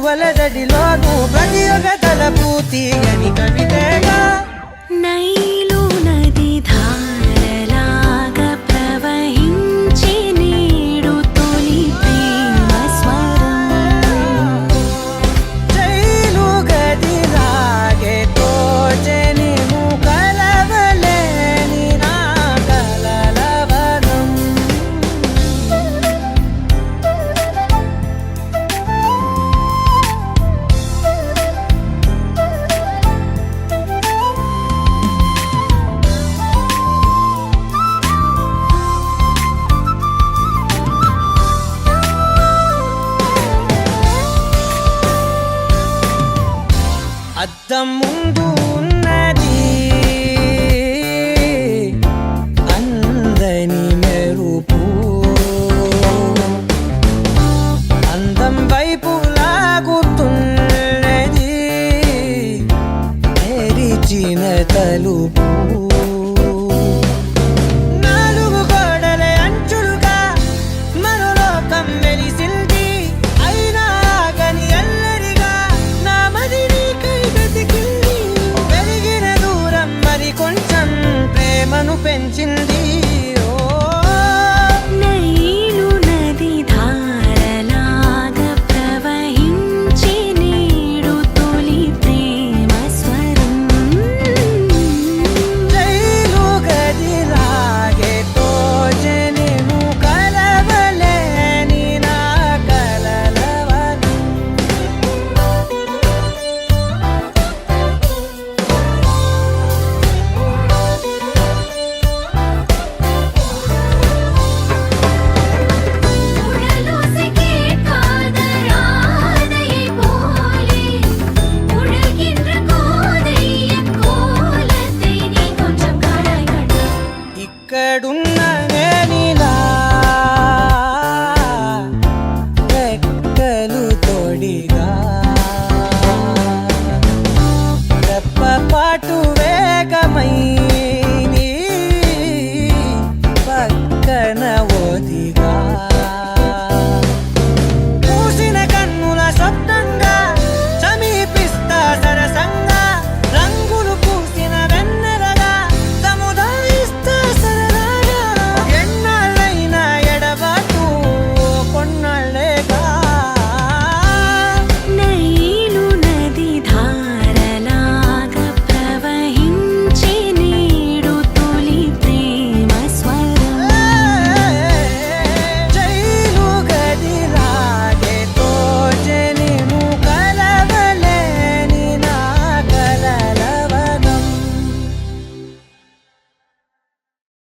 పువ్వుల జడిలోను ప్రతి ఒక్క తలపు తీయని కవితగా నైలు నది ధారలాగా ప్రవహించి నేడు తొలి ప్రేమ స్వరం జైలు గదిలాగే తోచని కలవలేని నా కలలవనం అద్దం ముందు ఉన్నది అందని మెరుపు అందం వైపు లాగుతున్నది తెరిచిన తలుపు నాలుగు గోడల అంచులుగా మరో లోకం వెలిసింది అయినా గని అల్లరిగా నా మదిని కైగతికింది పెరిగిన దూరం మరి కొంచెం ప్రేమను పెంచింది